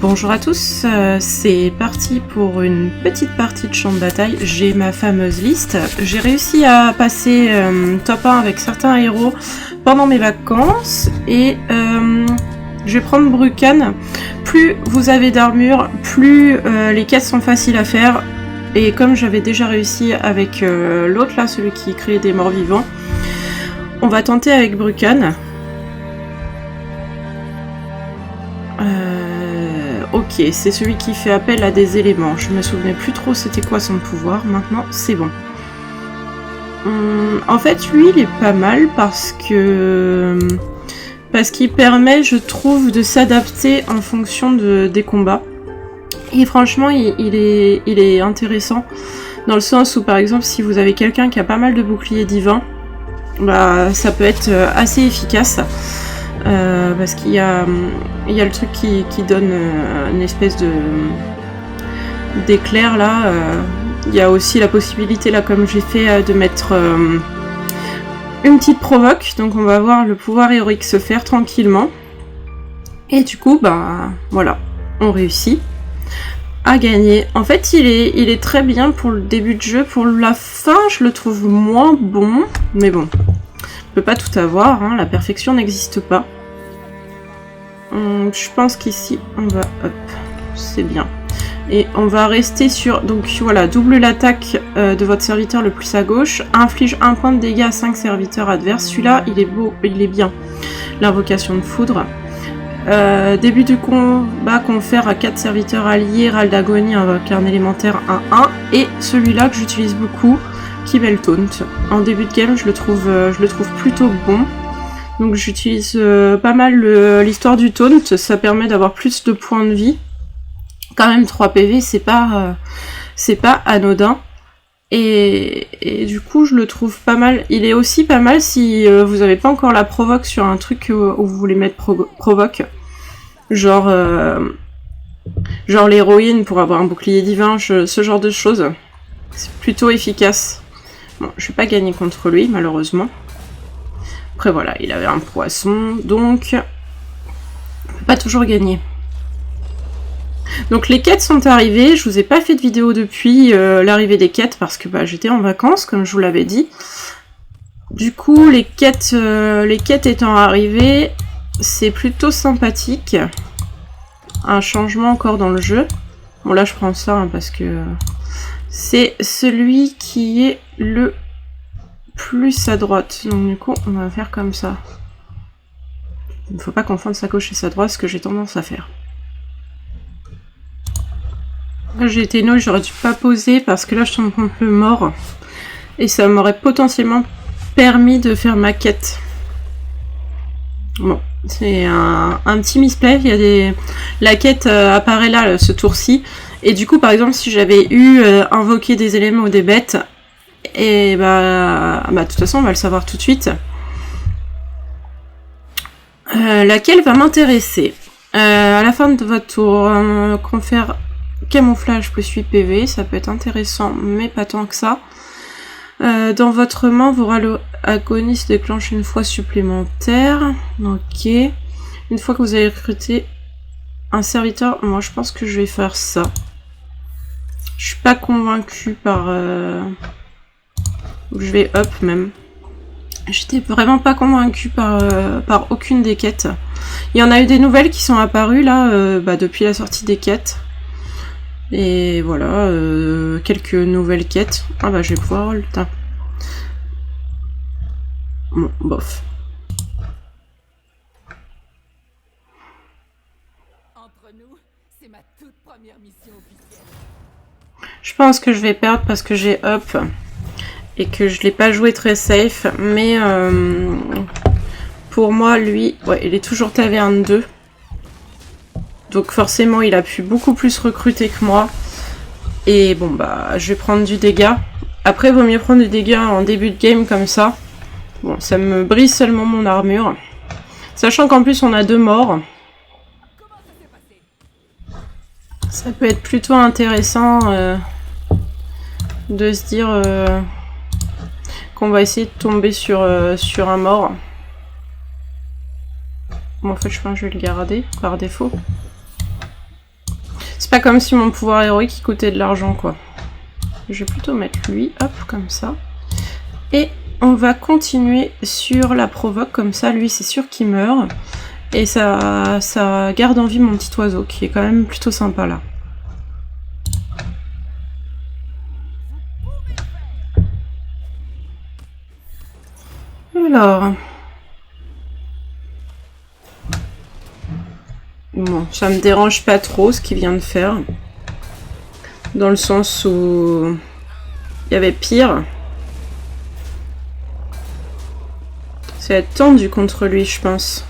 Bonjour à tous, c'est parti pour une petite partie de champ de bataille. J'ai ma fameuse liste. J'ai réussi à passer top 1 avec certains héros pendant mes vacances et je vais prendre Brukan. Plus vous avez d'armure, plus les quêtes sont faciles à faire. Et comme j'avais déjà réussi avec l'autre là, celui qui crée des morts vivants, on va tenter avec Brukan. Ok, c'est celui qui fait appel à des éléments. Je me souvenais plus trop c'était quoi son pouvoir. Maintenant, c'est bon. En fait, lui, il est pas mal parce qu'il permet, je trouve, de s'adapter en fonction des combats. Et franchement, il est intéressant dans le sens où, par exemple, si vous avez quelqu'un qui a pas mal de boucliers divins, bah, ça peut être assez efficace. Parce qu'il y a le truc qui donne une espèce d'éclair là. Il y a aussi la possibilité là, comme j'ai fait, de mettre une petite provoque. Donc on va voir le pouvoir héroïque se faire tranquillement. Et du coup, bah voilà, on réussit à gagner. En fait, il est très bien pour le début de jeu. Pour la fin, je le trouve moins bon. Mais bon, on peut pas tout avoir, hein, la perfection n'existe pas. Je pense qu'ici, on va... Hop, c'est bien. Et on va rester sur... Donc voilà, double l'attaque de votre serviteur le plus à gauche. Inflige 1 point de dégâts à 5 serviteurs adverses. Celui-là, il est beau, il est bien. L'invocation de foudre. Début du combat, confère à 4 serviteurs alliés. Râle d'agonie, invoque un élémentaire 1-1. Et celui-là que j'utilise beaucoup, qui met le taunt. En début de game, je le trouve plutôt bon. Donc j'utilise pas mal l'histoire du taunt, ça permet d'avoir plus de points de vie. Quand même 3 PV, c'est pas anodin. Et du coup je le trouve pas mal. Il est aussi pas mal si vous n'avez pas encore la provoque sur un truc où vous voulez mettre provoque. Genre l'héroïne pour avoir un bouclier divin, ce genre de choses. C'est plutôt efficace. Bon, je vais pas gagner contre lui malheureusement. Après voilà, il avait un poisson, donc on peut pas toujours gagner. Donc les quêtes sont arrivées, je vous ai pas fait de vidéo depuis l'arrivée des quêtes parce que bah, j'étais en vacances comme je vous l'avais dit. Du coup les quêtes étant arrivées, c'est plutôt sympathique. Un changement encore dans le jeu. Bon là je prends ça hein, parce que c'est celui qui est le plus à droite, donc du coup on va faire comme ça. Il ne faut pas confondre sa gauche et sa droite, ce que j'ai tendance à faire. Là j'ai été nulle, j'aurais dû pas poser parce que là je tombe un peu mort et ça m'aurait potentiellement permis de faire ma quête. Bon, c'est un petit misplay, il y a la quête apparaît là ce tour-ci et du coup par exemple si j'avais eu invoqué des éléments ou des bêtes, et bah de toute façon on va le savoir tout de suite. Laquelle va m'intéresser. À la fin de votre tour, confère camouflage plus 8 PV, ça peut être intéressant, mais pas tant que ça. Dans votre main, vos râles agonie se déclenche une fois supplémentaire. Ok. Une fois que vous avez recruté un serviteur, moi je pense que je vais faire ça. Je suis pas convaincue par... Je vais up même. J'étais vraiment pas convaincue par aucune des quêtes. Il y en a eu des nouvelles qui sont apparues là depuis la sortie des quêtes. Et voilà, quelques nouvelles quêtes. Ah bah je vais pouvoir le temps. Bon, bof. Entre nous, c'est ma toute première mission officielle. Je pense que je vais perdre parce que j'ai up. Et que je l'ai pas joué très safe, mais pour moi, lui, ouais, il est toujours taverne 2. Donc forcément, il a pu beaucoup plus recruter que moi. Et bon, bah, je vais prendre du dégât. Après, il vaut mieux prendre du dégât en début de game comme ça. Bon, ça me brise seulement mon armure. Sachant qu'en plus, on a 2 morts. Ça peut être plutôt intéressant de se dire... qu'on va essayer de tomber sur un mort. Bon, en fait, je pense que je vais le garder par défaut. C'est pas comme si mon pouvoir héroïque coûtait de l'argent, quoi. Je vais plutôt mettre lui, hop, comme ça. Et on va continuer sur la provoque, comme ça, lui, c'est sûr qu'il meurt. Et ça garde en vie mon petit oiseau, qui est quand même plutôt sympa, là. Alors... Bon, ça me dérange pas trop ce qu'il vient de faire. Dans le sens où il y avait pire. Ça va être tendu contre lui, je pense.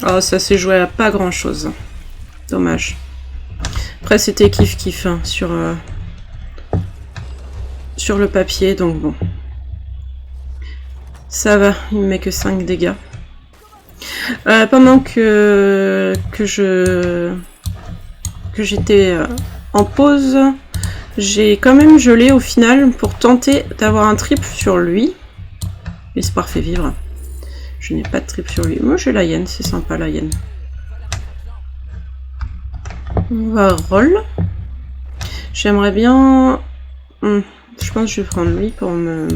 Oh, ça s'est joué à pas grand chose. Dommage. Après, c'était kiff-kiff hein, sur le papier, donc bon. Ça va, il me met que 5 dégâts. Pendant que j'étais en pause, j'ai quand même gelé au final pour tenter d'avoir un trip sur lui. L'espoir fait vivre. Je n'ai pas de trip sur lui. Moi j'ai la hyène, c'est sympa la hyène. On va roll. J'aimerais bien... je pense que je vais prendre lui pour me...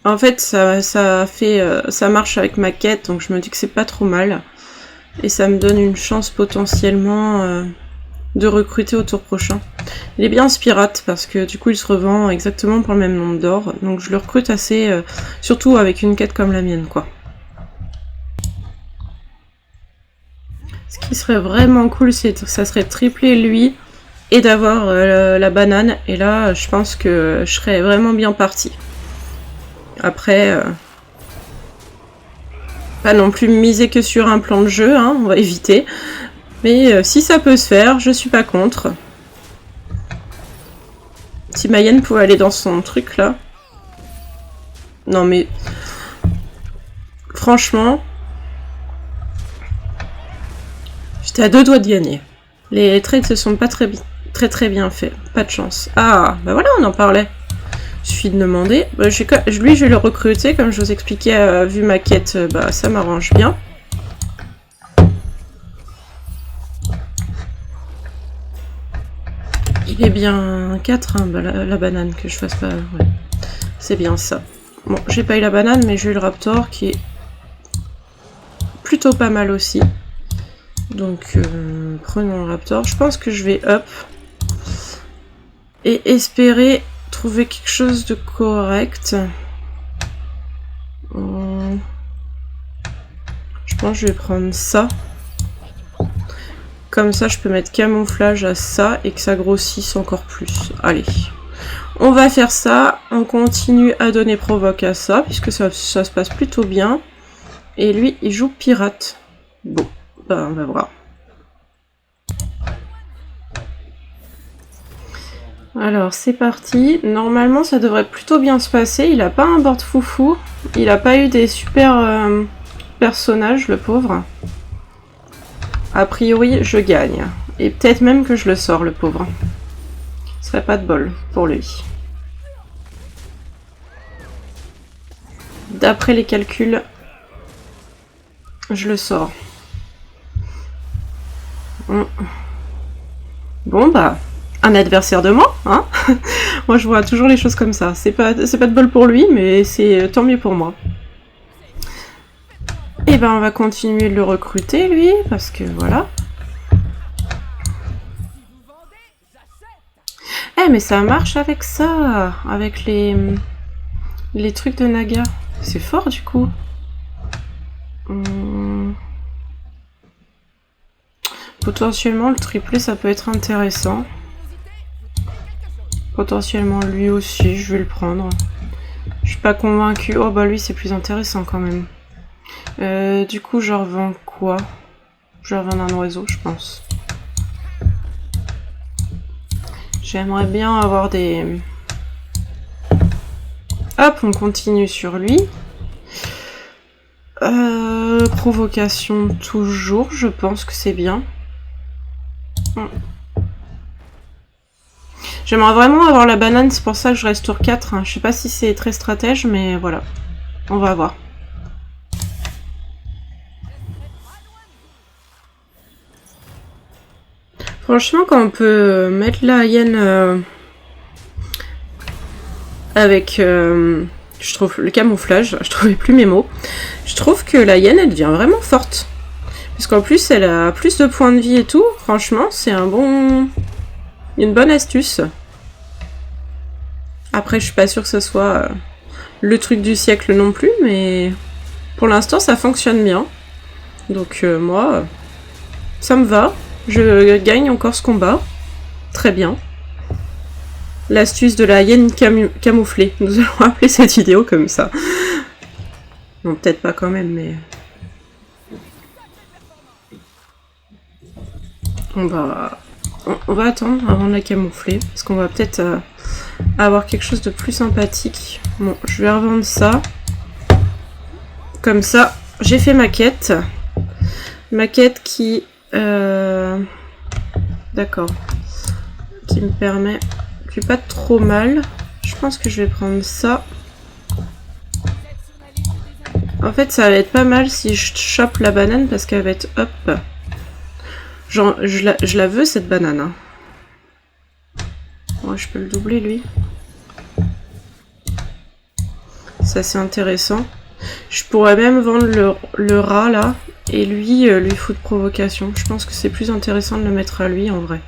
En fait, ça marche avec ma quête, donc je me dis que c'est pas trop mal. Et ça me donne une chance potentiellement de recruter au tour prochain. Il est bien ce pirate, parce que du coup il se revend exactement pour le même nombre d'or. Donc je le recrute assez, surtout avec une quête comme la mienne, quoi. Ce qui serait vraiment cool, ça serait de tripler lui et d'avoir la banane. Et là, je pense que je serais vraiment bien partie. Après, pas non plus miser que sur un plan de jeu, hein, on va éviter. Mais si ça peut se faire, je suis pas contre. Si Mayenne pouvait aller dans son truc là. Non mais... Franchement... J'étais à 2 doigts de gagner. Les trades se sont pas très bien faits. Pas de chance. Ah, bah voilà, on en parlait. Il suffit de demander. Bah, lui, je vais le recruter. Comme je vous expliquais, vu ma quête, bah, ça m'arrange bien. Il est bien 4, hein, bah, la banane, que je fasse pas... Ouais. C'est bien ça. Bon, j'ai pas eu la banane, mais j'ai eu le raptor, qui est plutôt pas mal aussi. Donc, prenons le raptor. Je pense que je vais up. Et espérer... trouver quelque chose de correct. Je pense que je vais prendre ça. Comme ça, je peux mettre camouflage à ça et que ça grossisse encore plus. Allez. On va faire ça. On continue à donner provoque à ça, puisque ça se passe plutôt bien. Et lui, il joue pirate. Bon, ben, on va voir. Alors c'est parti, normalement ça devrait plutôt bien se passer, il a pas un board foufou, il a pas eu des super personnages le pauvre. A priori je gagne, et peut-être même que je le sors le pauvre. Ce serait pas de bol pour lui. D'après les calculs, je le sors. Bon bah... un adversaire de moi, hein. Moi je vois toujours les choses comme ça. C'est pas de bol pour lui, mais c'est tant mieux pour moi. Et ben on va continuer de le recruter lui, parce que voilà. Eh mais ça marche avec ça, avec les trucs de Naga. C'est fort du coup. Potentiellement le triplé ça peut être intéressant. Potentiellement lui aussi, je vais le prendre. Je suis pas convaincue. Oh bah lui c'est plus intéressant quand même. Du coup je revends quoi? Je revends un oiseau je pense. J'aimerais bien avoir des... Hop, on continue sur lui. Provocation toujours, je pense que c'est bien. J'aimerais vraiment avoir la banane, c'est pour ça que je reste tour 4. Hein. Je sais pas si c'est très stratège, mais voilà. On va voir. Franchement, quand on peut mettre la hyène avec, je trouve, le camouflage, je trouvais plus mes mots, je trouve que la hyène, elle devient vraiment forte. Parce qu'en plus, elle a plus de points de vie et tout. Franchement, c'est une bonne astuce. Après, je suis pas sûre que ce soit le truc du siècle non plus, mais pour l'instant, ça fonctionne bien. Donc moi, ça me va. Je gagne encore ce combat. Très bien. L'astuce de la hyène camouflée. Nous allons appeler cette vidéo comme ça. Non, peut-être pas quand même, mais... On va attendre avant de la camoufler. Parce qu'on va peut-être avoir quelque chose de plus sympathique. Bon, je vais revendre ça. Comme ça, j'ai fait ma quête. Ma quête qui... D'accord. Qui me permet... Qui est pas trop mal. Je pense que je vais prendre ça. En fait, ça va être pas mal si je chope la banane parce qu'elle va être hop. Genre, je la veux cette banane. Hein. Ouais, je peux le doubler lui. Ça c'est intéressant. Je pourrais même vendre le rat là et lui foutre provocation. Je pense que c'est plus intéressant de le mettre à lui en vrai.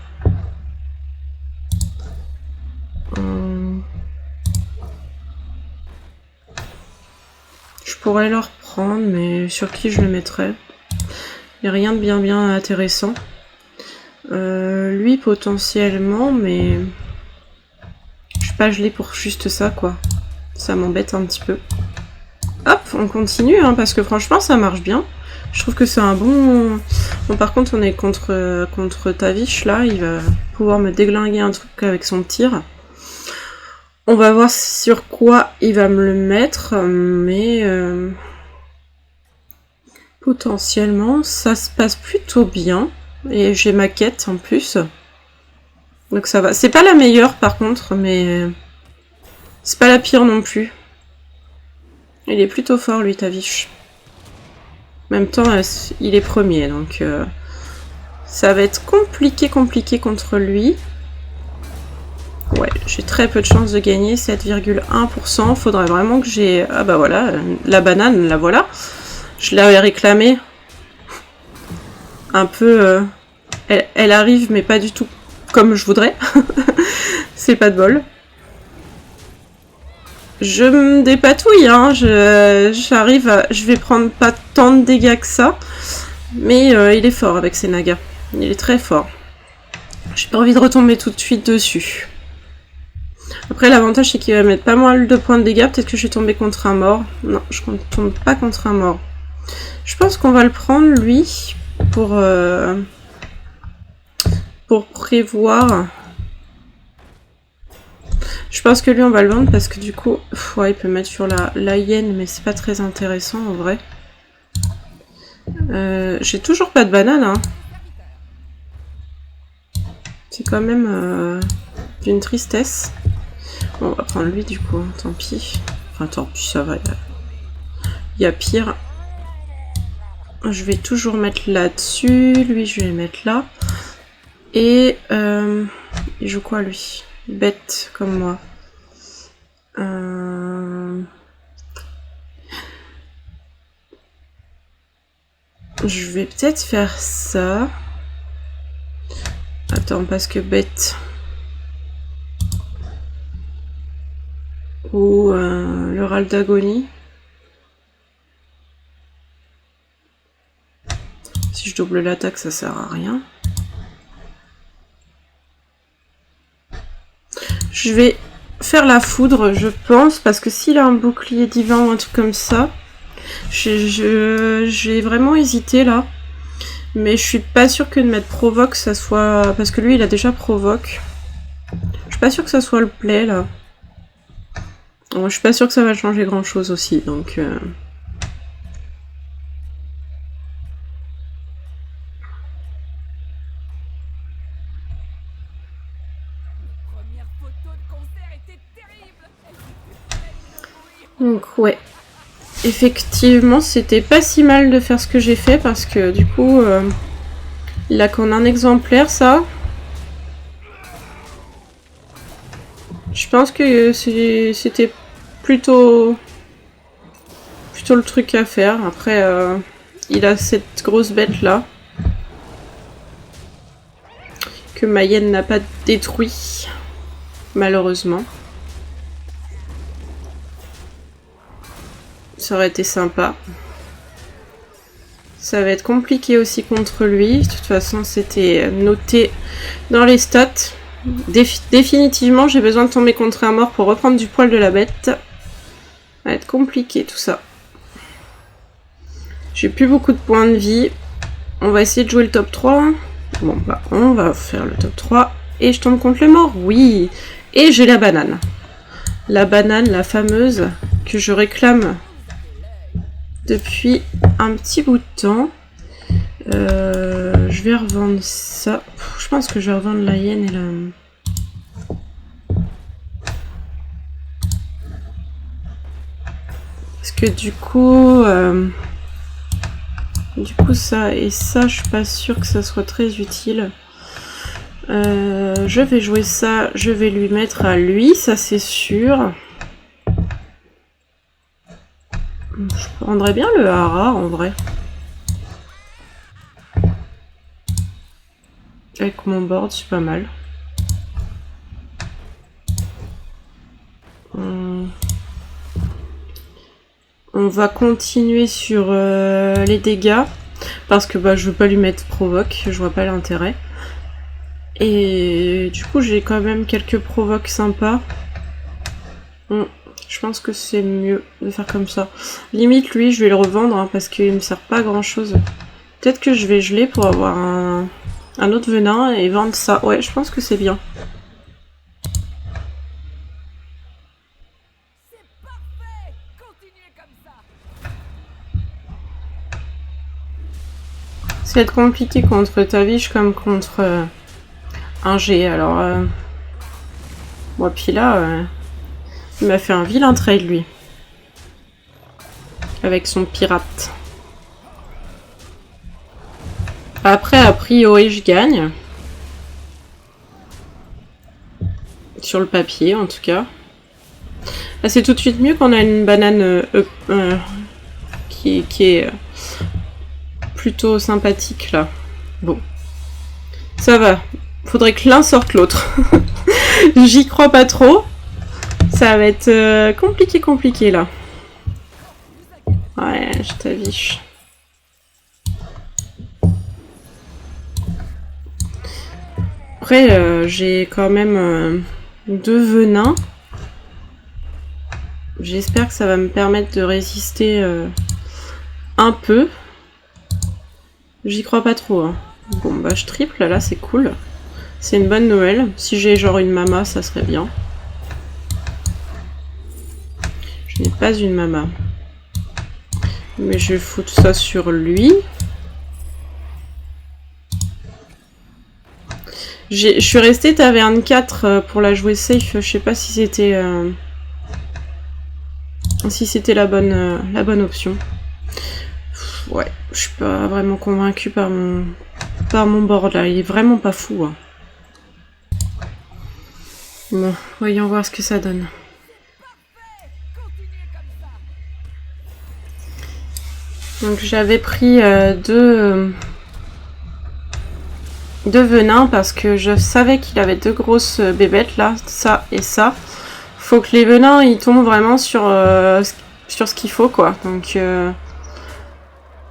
Je pourrais le reprendre, mais sur qui je le mettrais? Il n'y a rien de bien intéressant. Lui potentiellement, mais je sais pas, je l'ai pour juste ça quoi. Ça m'embête un petit peu. Hop, on continue hein, parce que franchement ça marche bien. Je trouve que c'est un bon... Bon par contre on est contre Tavish là, il va pouvoir me déglinguer un truc avec son tir. On va voir sur quoi il va me le mettre, mais potentiellement ça se passe plutôt bien. Et j'ai ma quête en plus. Donc ça va. C'est pas la meilleure par contre, mais c'est pas la pire non plus. Il est plutôt fort lui, Tavish. En même temps, il est premier, donc ça va être compliqué contre lui. Ouais, j'ai très peu de chances de gagner, 7,1%. Faudrait vraiment que j'ai... Ah bah voilà, la banane, la voilà. Je l'avais réclamée. Un peu... Elle arrive, mais pas du tout comme je voudrais. C'est pas de bol. Je me dépatouille, hein. J'arrive à... Je vais prendre pas tant de dégâts que ça. Mais il est fort avec ses nagas. Il est très fort. J'ai pas envie de retomber tout de suite dessus. Après, l'avantage, c'est qu'il va mettre pas mal de points de dégâts. Peut-être que je vais tomber contre un mort. Non, je ne tombe pas contre un mort. Je pense qu'on va le prendre, lui, pour prévoir. Je pense que lui, on va le vendre parce que du coup, ouais, il peut mettre sur la hyène, mais c'est pas très intéressant, en vrai. J'ai toujours pas de banane, hein. C'est quand même d'une tristesse. Bon, on va prendre lui du coup, hein, tant pis. Enfin, tant pis, ça va. Il y a pire. Je vais toujours mettre là-dessus. Lui, je vais le mettre là. Et il joue quoi, lui? Bête comme moi. Je vais peut-être faire ça. Attends, parce que bête... Ou le râle d'agonie. Si je double l'attaque, ça sert à rien. Je vais faire la foudre, je pense, parce que s'il a un bouclier divin ou un truc comme ça, j'ai vraiment hésité là. Mais je suis pas sûre que de mettre provoque, ça soit... Parce que lui, il a déjà provoque. Je suis pas sûre que ça soit le play là. Bon, je suis pas sûre que ça va changer grand chose aussi, donc... Donc ouais, effectivement c'était pas si mal de faire ce que j'ai fait parce que du coup il a qu'on a un exemplaire ça, Je pense que c'était plutôt le truc à faire. Après, il a cette grosse bête là que Mayenne n'a pas détruit, malheureusement. Ça aurait été sympa. Ça va être compliqué aussi contre lui. De toute façon, c'était noté dans les stats. Définitivement, j'ai besoin de tomber contre un mort pour reprendre du poil de la bête. Ça va être compliqué tout ça. J'ai plus beaucoup de points de vie. On va essayer de jouer le top 3. Bon, bah, on va faire le top 3. Et je tombe contre le mort. Oui. Et j'ai la banane. La banane, la fameuse, que je réclame depuis un petit bout de temps. Je vais revendre ça. Je pense que je vais revendre la hyène et la... Parce que du coup ça et ça, je suis pas sûre que ça soit très utile. Je vais jouer ça, je vais lui mettre à lui, ça c'est sûr. Je prendrais bien le hara en vrai. Avec mon board, c'est pas mal. On va continuer sur les dégâts. Parce que bah, je veux pas lui mettre provoque, je vois pas l'intérêt. Et du coup, j'ai quand même quelques provoques sympas. Je pense que c'est mieux de faire comme ça. Limite, lui, je vais le revendre hein, parce qu'il me sert pas à grand chose. Peut-être que je vais geler pour avoir un autre venin et vendre ça. Ouais, je pense que c'est bien. Ça va être compliqué contre Tavish comme contre un G. Alors, bon, puis là, il m'a fait un vilain trade lui. Avec son pirate. Après, a priori, je gagne. Sur le papier, en tout cas. Là, c'est tout de suite mieux qu'on a une banane qui est plutôt sympathique, là. Bon. Ça va. Faudrait que l'un sorte l'autre. J'y crois pas trop. Ça va être compliqué, là. Ouais, je t'aviche. Après, j'ai quand même 2 venins. J'espère que ça va me permettre de résister un peu. J'y crois pas trop. Hein. Bon, bah je triple, là, c'est cool. C'est une bonne nouvelle. Si j'ai genre une mama, ça serait bien. Je n'ai pas une mama. Mais je vais foutre ça sur lui. Je suis restée taverne 4 pour la jouer safe. Je sais pas si c'était la bonne option. Ouais, je suis pas vraiment convaincue par mon board là. Il est vraiment pas fou. Hein. Bon, voyons voir ce que ça donne. Donc j'avais pris deux venins parce que je savais qu'il avait 2 grosses bébêtes là, ça et ça. Faut que les venins ils tombent vraiment sur ce qu'il faut quoi. Donc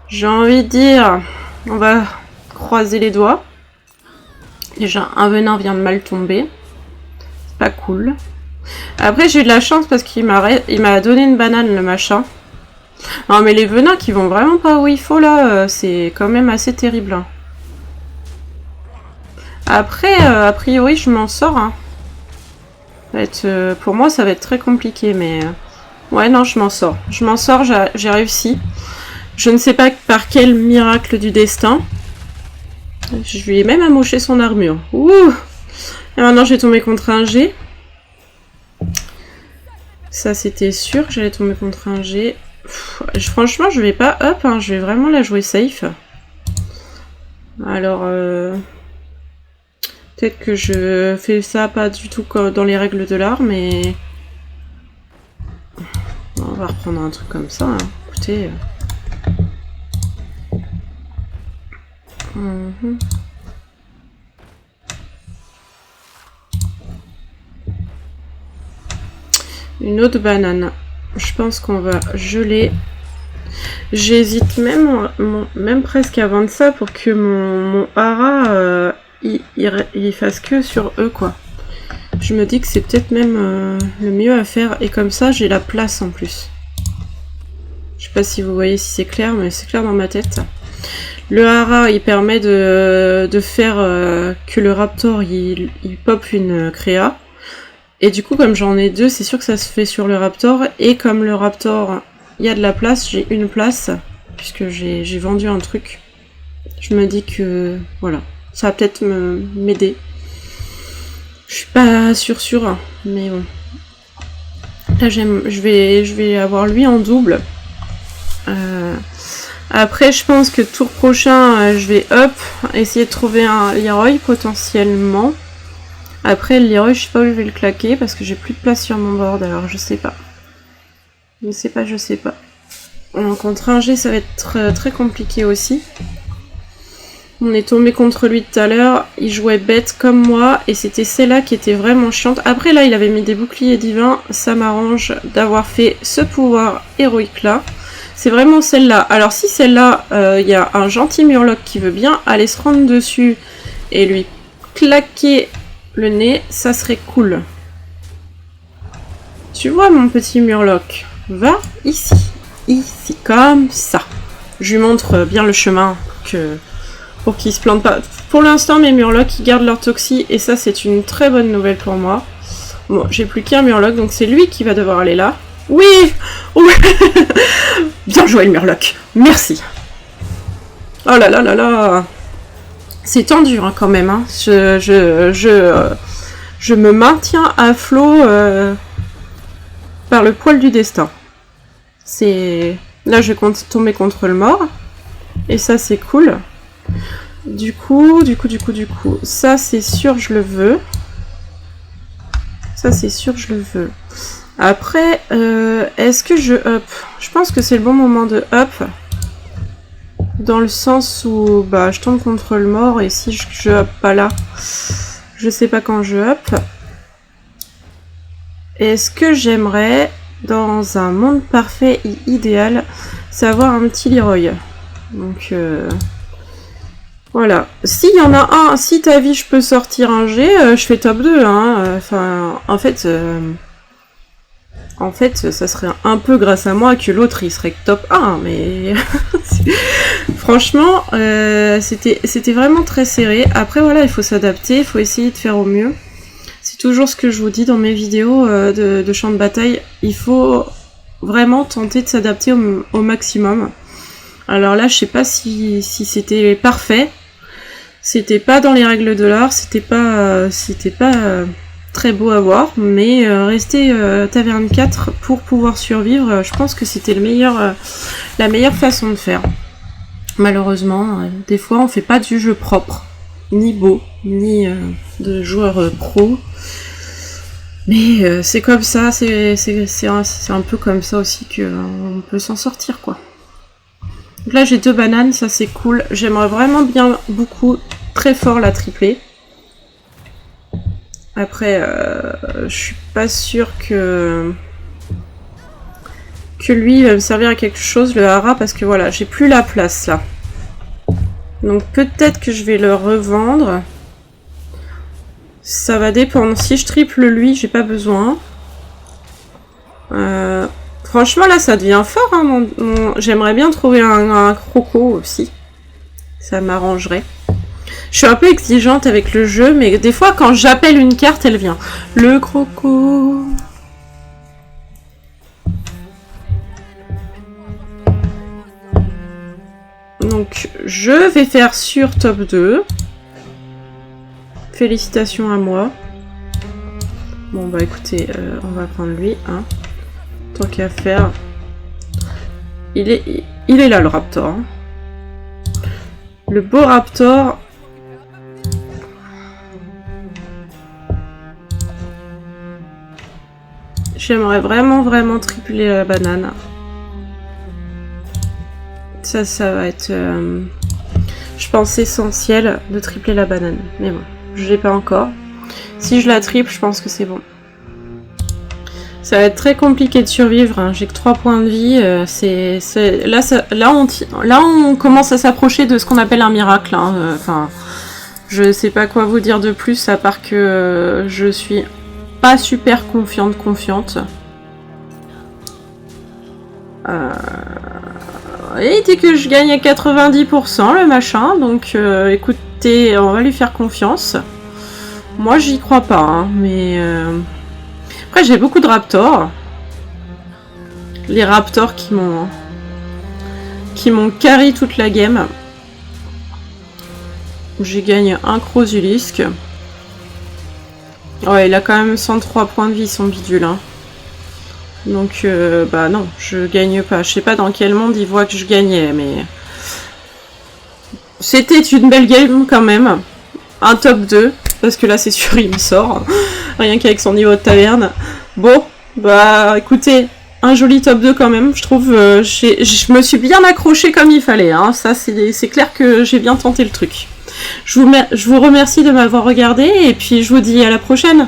j'ai envie de dire, on va croiser les doigts. Déjà un venin vient de mal tomber, c'est pas cool. Après j'ai eu de la chance parce qu'il m'a donné une banane le machin. Non mais les venins qui vont vraiment pas où il faut là, c'est quand même assez terrible. Hein. Après, a priori, je m'en sors. Hein. Ça va être, pour moi, ça va être très compliqué, mais... ouais, non, je m'en sors. Je m'en sors, j'ai réussi. Je ne sais pas par quel miracle du destin. Je lui ai même amoché son armure. Ouh! Et maintenant, j'ai tombé contre un G. Ça, c'était sûr que j'allais tomber contre un G. Franchement, je vais pas up, hein. Je vais vraiment la jouer safe. Alors... Peut-être que je fais ça pas du tout dans les règles de l'art, mais... On va reprendre un truc comme ça, hein. Écoutez... Une autre banane. Je pense qu'on va geler. J'hésite même presque à vendre ça pour que mon hara il fasse que sur eux, quoi. Je me dis que c'est peut-être même le mieux à faire. Et comme ça, j'ai la place en plus. Je sais pas si vous voyez si c'est clair, mais c'est clair dans ma tête. Le hara, il permet de faire que le raptor, il pop une créa. Et du coup, comme j'en ai deux, c'est sûr que ça se fait sur le raptor. Et comme le raptor, il y a de la place, j'ai une place, puisque j'ai vendu un truc. Je me dis que, voilà, ça va peut-être m'aider. Je suis pas sûre, mais bon. Là, je vais avoir lui en double. Après, je pense que tour prochain, je vais essayer de trouver un Leroy potentiellement. Après, le Leroy, je sais pas où je vais le claquer parce que j'ai plus de place sur mon board, alors je sais pas. Je sais pas. Contre un G, ça va être très compliqué aussi. On est tombé contre lui tout à l'heure, il jouait bête comme moi, et c'était celle-là qui était vraiment chiante. Après là, il avait mis des boucliers divins, ça m'arrange d'avoir fait ce pouvoir héroïque-là. C'est vraiment celle-là. Alors si celle-là, il y a un gentil Murloc qui veut bien aller se rendre dessus et lui claquer le nez, ça serait cool. Tu vois mon petit Murloc, va ici, comme ça. Je lui montre bien le chemin pour qu'il se plante pas. Pour l'instant, mes Murlocs, ils gardent leur toxie, et ça, c'est une très bonne nouvelle pour moi. Bon, j'ai plus qu'un Murloc, donc c'est lui qui va devoir aller là. Oui, oui. Bien joué, le Murloc. Merci. Oh là là là là. C'est tendu, hein, quand même. Hein. Je me maintiens à flot par le poil du destin. C'est... Là, je vais tomber contre le mort. Et ça, c'est cool. Du coup, ça c'est sûr je le veux. Ça c'est sûr je le veux. Après, est-ce que je up? Je pense que c'est le bon moment de up. Dans le sens où bah, je tombe contre le mort et si je up pas là, je sais pas quand je up. Est-ce que j'aimerais, dans un monde parfait et idéal, savoir un petit Leroy? Donc... Voilà. S'il y en a un, si ta vie je peux sortir un G, je fais top 2, hein. Enfin, en fait, ça serait un peu grâce à moi que l'autre il serait top 1, mais franchement, c'était vraiment très serré. Après voilà, il faut s'adapter, il faut essayer de faire au mieux. C'est toujours ce que je vous dis dans mes vidéos de champ de bataille. Il faut vraiment tenter de s'adapter au maximum. Alors là, je sais pas si c'était parfait. C'était pas dans les règles de l'art, c'était pas très beau à voir, mais rester taverne 4 pour pouvoir survivre, je pense que c'était la meilleure façon de faire. Malheureusement, des fois on fait pas du jeu propre, ni beau, ni de joueur pro. Mais c'est comme ça, c'est un peu comme ça aussi qu'on peut s'en sortir, quoi. Donc là j'ai 2 bananes, ça c'est cool. J'aimerais vraiment bien beaucoup, très fort la tripler. Après, je suis pas sûre que lui va me servir à quelque chose, le hara, parce que voilà, j'ai plus la place là. Donc peut-être que je vais le revendre. Ça va dépendre. Si je triple lui, j'ai pas besoin. Franchement, là, ça devient fort. Hein, j'aimerais bien trouver un croco aussi. Ça m'arrangerait. Je suis un peu exigeante avec le jeu, mais des fois, quand j'appelle une carte, elle vient. Le croco. Donc, je vais faire sur top 2. Félicitations à moi. Bon, bah écoutez, on va prendre lui. Hein. Tant qu'à faire. Il est là, le raptor. Hein. Le beau raptor. J'aimerais vraiment tripler la banane. Ça va être, je pense, essentiel de tripler la banane. Mais bon, je l'ai pas encore. Si je la triple, je pense que c'est bon. Ça va être très compliqué de survivre, hein. J'ai que 3 points de vie. Là, on commence à s'approcher de ce qu'on appelle un miracle. Hein. Enfin, je sais pas quoi vous dire de plus, à part que je suis pas super confiante. Il dit que je gagne à 90% le machin, donc écoutez, on va lui faire confiance. Moi, j'y crois pas, hein, mais... Après, j'ai beaucoup de raptors. Les raptors qui m'ont carry toute la game. J'ai gagné un Crozulisque. Ouais, il a quand même 103 points de vie, son bidule. Hein. Donc, bah non, je gagne pas. Je sais pas dans quel monde il voit que je gagnais, mais... C'était une belle game, quand même. Un top 2, parce que là, c'est sûr, il me sort. Rien qu'avec son niveau de taverne. Bon, bah, écoutez, un joli top 2 quand même. Je trouve, je me suis bien accrochée comme il fallait. Hein. Ça, c'est clair que j'ai bien tenté le truc. Je vous remercie de m'avoir regardé, et puis je vous dis à la prochaine.